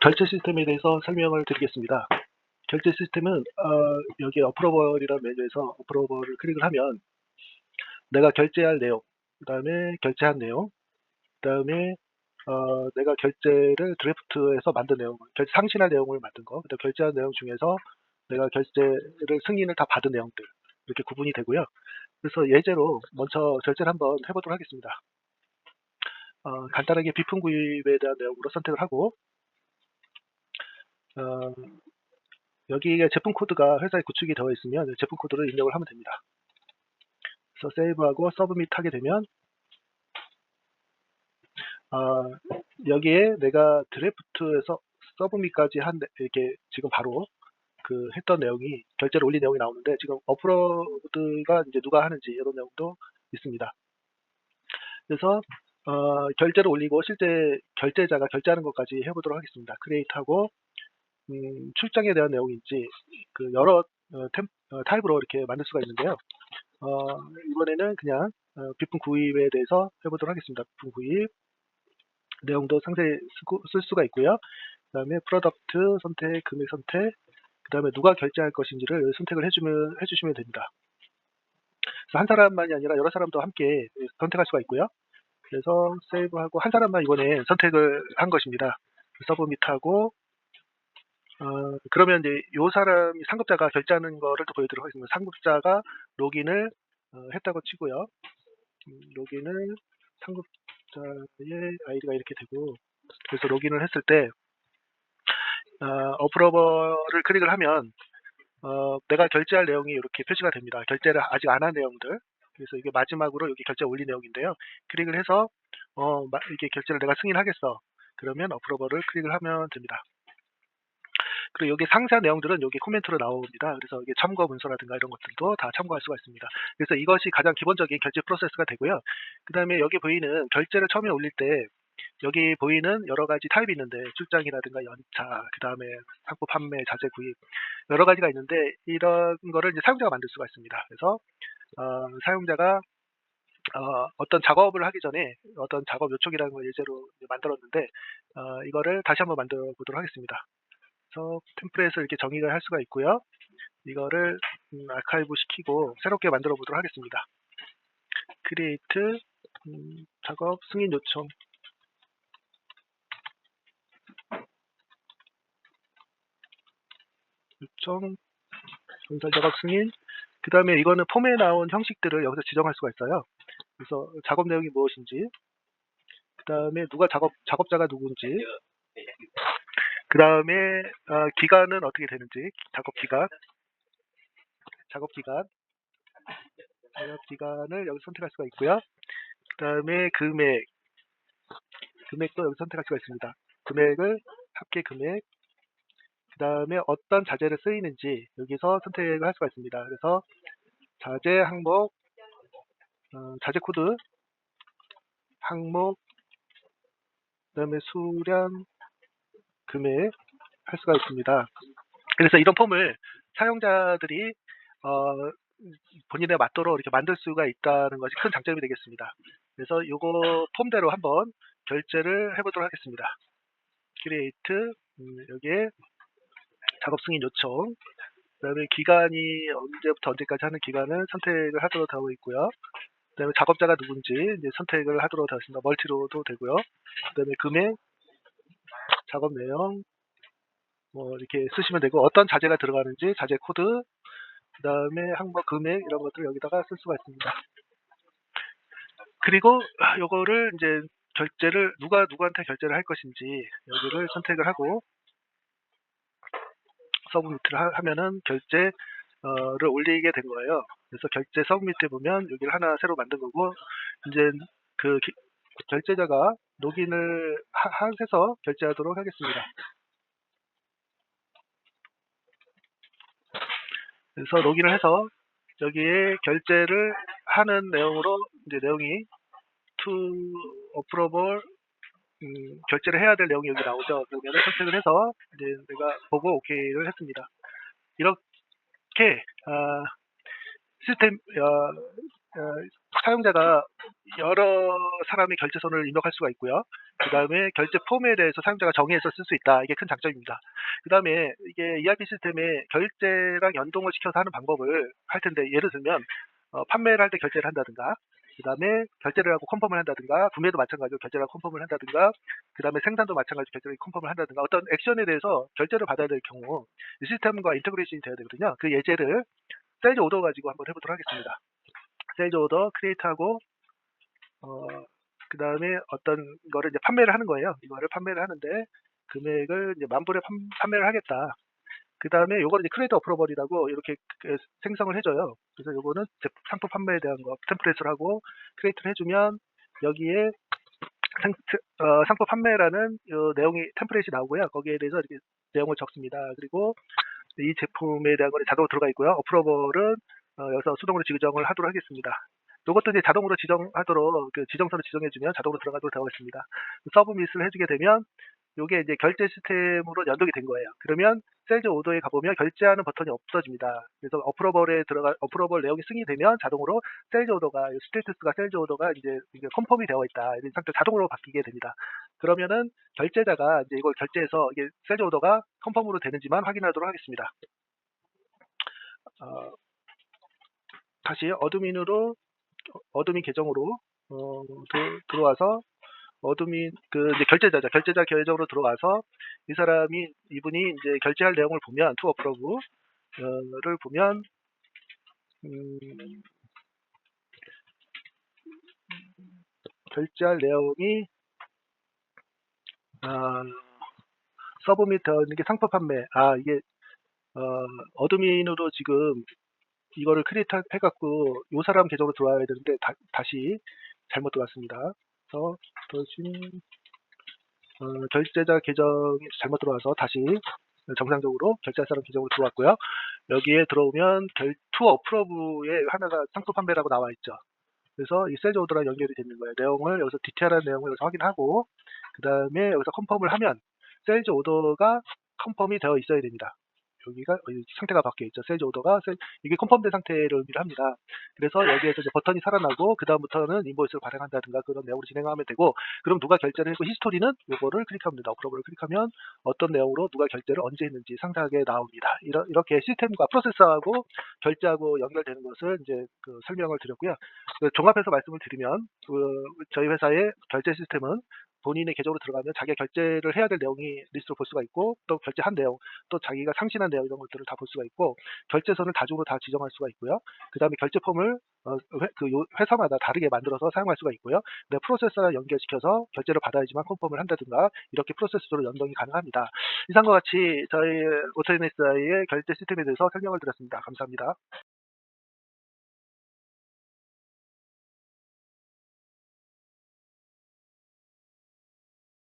결제 시스템에 대해서 설명을 드리겠습니다. 결제 시스템은 여기 어프로벌이라는 메뉴에서 어프로벌을 클릭을 하면 내가 결제할 내용, 그다음에 결제한 내용, 그다음에 내가 결제를 드래프트해서 만든 내용, 상신할 내용을 만든 거, 그다음 결제한 내용 중에서 내가 결제를 승인을 다 받은 내용들 이렇게 구분이 되고요. 그래서 예제로 먼저 결제를 한번 해보도록 하겠습니다. 간단하게 비품 구입에 대한 내용으로 선택을 하고 어, 여기에 제품 코드가 회사에 구축이 되어 있으면 제품 코드를 입력을 하면 됩니다. 그래서 세이브하고 서브밋 하게 되면 여기에 내가 드래프트에서 서브밋까지 이렇게 지금 바로 했던 내용이 결제를 올린 내용이 나오는데 지금 업로드가 이제 누가 하는지 이런 내용도 있습니다. 그래서 결제를 올리고 실제 결제자가 결제하는 것까지 해보도록 하겠습니다. 크리에이트하고 출장에 대한 내용인지 여러 타입으로 이렇게 만들 수가 있는데요. 이번에는 그냥 비품 구입에 대해서 해보도록 하겠습니다. 비품 구입 내용도 상세히 쓸 수가 있고요. 그 다음에 프로덕트 선택, 금액 선택, 그 다음에 누가 결제할 것인지를 선택을 해주시면 됩니다. 그래서 한 사람만이 아니라 여러 사람도 함께 선택할 수가 있고요. 그래서 세이브하고 한 사람만 이번에 선택을 한 것입니다. 서브밋하고 그러면 이제 요 사람이 상급자가 결제하는 거를 또 보여드리도록 하겠습니다. 상급자가 로긴을 했다고 치고요. 로gin을 상급자의 아이디가 이렇게 되고, 그래서 로gin을 했을 때 어프로버를 클릭을 하면 내가 결제할 내용이 이렇게 표시가 됩니다. 결제를 아직 안 한 내용들. 그래서 이게 마지막으로 여기 결제 올린 내용인데요. 클릭을 해서 이게 결제를 내가 승인하겠어. 그러면 어프로버를 클릭을 하면 됩니다. 그리고 여기 상세 내용들은 여기 코멘트로 나옵니다. 그래서 이게 참고 문서라든가 이런 것들도 다 참고할 수가 있습니다. 그래서 이것이 가장 기본적인 결제 프로세스가 되고요. 그 다음에 여기 보이는 결제를 처음에 올릴 때 여기 보이는 여러 가지 타입이 있는데 출장이라든가 연차, 그 다음에 상품 판매, 자재 구입 여러 가지가 있는데 이런 거를 이제 사용자가 만들 수가 있습니다. 그래서 사용자가 어떤 작업을 하기 전에 어떤 작업 요청이라는 걸 예제로 만들었는데 이거를 다시 한번 만들어 보도록 하겠습니다. 그래서 템플릿을 이렇게 정의를 할 수가 있고요. 이거를 아카이브 시키고 새롭게 만들어 보도록 하겠습니다. 크리에이트 작업 승인 요청 전달 작업 승인. 그 다음에 이거는 폼에 나온 형식들을 여기서 지정할 수가 있어요. 그래서 작업 내용이 무엇인지, 그 다음에 작업자가 누군지, 그 다음에 기간은 어떻게 되는지, 작업 기간을 여기 선택할 수가 있고요. 그 다음에 금액도 여기 선택할 수가 있습니다. 금액을 합계 금액, 그 다음에 어떤 자재를 쓰이는지 여기서 선택을 할 수가 있습니다. 그래서 자재 항목, 자재 코드, 항목, 그 다음에 수량, 금액 할 수가 있습니다. 그래서 이런 폼을 사용자들이 본인에 맞도록 이렇게 만들 수가 있다는 것이 큰 장점이 되겠습니다. 그래서 이거 폼대로 한번 결제를 해보도록 하겠습니다. 크리에이트 여기에 작업 승인 요청, 그 다음에 기간이 언제부터 언제까지 하는 기간은 선택을 하도록 되어 있고요. 그 다음에 작업자가 누군지 이제 선택을 하도록 되어 있습니다. 멀티로도 되고요. 그 다음에 금액, 작업 내용 이렇게 쓰시면 되고, 어떤 자재가 들어가는지 자재 코드, 그 다음에 항목 금액 이런 것들을 여기다가 쓸 수가 있습니다. 그리고 요거를 이제 결제를 누구한테 결제를 할 것인지 여기를 선택을 하고 서브미트를 하면은 결제를 올리게 된 거예요. 그래서 결제 서브미트 보면 여기를 하나 새로 만든 거고, 이제 결제자가 로gin을 해서 결제하도록 하겠습니다. 그래서 로gin을 해서 여기에 결제를 하는 내용으로 이제 내용이 to approval 결제를 해야 될 내용이 여기 나오죠. 그러면 선택을 해서 이제 내가 보고 OK를 했습니다. 이렇게 시스템 사용자가 여러 사람의 결제선을 입력할 수가 있고요. 그 다음에 결제 폼에 대해서 사용자가 정의해서 쓸 수 있다. 이게 큰 장점입니다. 그 다음에 이게 ERP 시스템에 결제랑 연동을 시켜서 하는 방법을 할 텐데, 예를 들면 판매를 할 때 결제를 한다든가, 그 다음에 결제를 하고 컨펌을 한다든가, 구매도 마찬가지로 결제를 하고 컨펌을 한다든가, 그 다음에 생산도 마찬가지로 결제를 하고 컨펌을 한다든가, 어떤 액션에 대해서 결제를 받아야 될 경우 이 시스템과 인터그레이션이 돼야 되거든요. 그 예제를 세일즈 오더 가지고 한번 해보도록 하겠습니다. 세일즈 오더 크리에이트하고 그 다음에 어떤 거를 이제 판매를 하는 거예요. 이거를 판매를 하는데 금액을 이제 10,000불에 판매를 하겠다. 그 다음에 요거는 이제 크리에이터 어프로벌이라고 이렇게 생성을 해줘요. 그래서 요거는 상품 판매에 대한 거 템플릿을 하고 크리에이트를 해주면 여기에 상품 판매라는 요 내용이 템플릿이 나오고요. 거기에 대해서 이렇게 내용을 적습니다. 그리고 이 제품에 대한 거는 자동으로 들어가 있고요. 어프로벌은 여기서 수동으로 지정을 하도록 하겠습니다. 이것도 이제 자동으로 지정하도록 지정서를 지정해주면 자동으로 들어가도록 되어 있습니다. 서브밋을 해주게 되면 이게 이제 결제 시스템으로 연동이 된 거예요. 그러면 세일즈 오더에 가보면 결제하는 버튼이 없어집니다. 그래서 어프로벌 내용이 승인되면 자동으로 세일즈 오더가 스테이터스가 세일즈 오더가 이제 컨펌이 되어 있다. 이런 상태 자동으로 바뀌게 됩니다. 그러면은 결제자가 이제 이걸 결제해서 이게 세일즈 오더가 컨펌으로 되는지만 확인하도록 하겠습니다. 다시 어드민 계정으로 들어와서 어드민 이제 결제자 계정으로 들어와서 이분이 이제 결제할 내용을 보면 투 어프로브를 보면 결제할 내용이 서브밋 되어 있는 게 상품 판매. 이게 어드민으로 지금 이거를 크리에이트 해갖고 요 사람 계정으로 들어와야 되는데 다시 잘못 들어왔습니다. 그래서 결제자 계정이 잘못 들어와서 다시 정상적으로 결제할 사람 계정으로 들어왔고요. 여기에 들어오면 투 어프로브에 하나가 상품 판매라고 나와 있죠. 그래서 이 세일즈 오더랑 연결이 되는 거예요. 내용을 여기서 디테일한 내용을 여기서 확인하고 그 다음에 여기서 컨펌을 하면 세일즈 오더가 컨펌이 되어 있어야 됩니다. 여기가 상태가 바뀌어 있죠. 세일즈 오더가 이게 컨펌된 상태를 의미를 합니다. 그래서 여기에서 이제 버튼이 살아나고 그 다음부터는 인보이스를 발행한다든가 그런 내용으로 진행하면 되고, 그럼 누가 결제를 했고 히스토리는 요거를 클릭하면 됩니다. 어프로벌을 클릭하면 어떤 내용으로 누가 결제를 언제 했는지 상세하게 나옵니다. 이렇게 시스템과 프로세서하고 결제하고 연결되는 것을 이제 설명을 드렸고요. 종합해서 말씀을 드리면 저희 회사의 결제 시스템은 본인의 계정으로 들어가면 자기가 결제를 해야 될 내용이 리스트로 볼 수가 있고, 또 결제한 내용, 또 자기가 상신한 내용 이런 것들을 다 볼 수가 있고, 결제선을 다중으로 다 지정할 수가 있고요. 그 다음에 결제 폼을 회사마다 다르게 만들어서 사용할 수가 있고요. 프로세서랑 연결시켜서 결제를 받아야지만 컨펌을 한다든가 이렇게 프로세서로 연동이 가능합니다. 이상과 같이 저희 오토NSI의 결제 시스템에 대해서 설명을 드렸습니다. 감사합니다.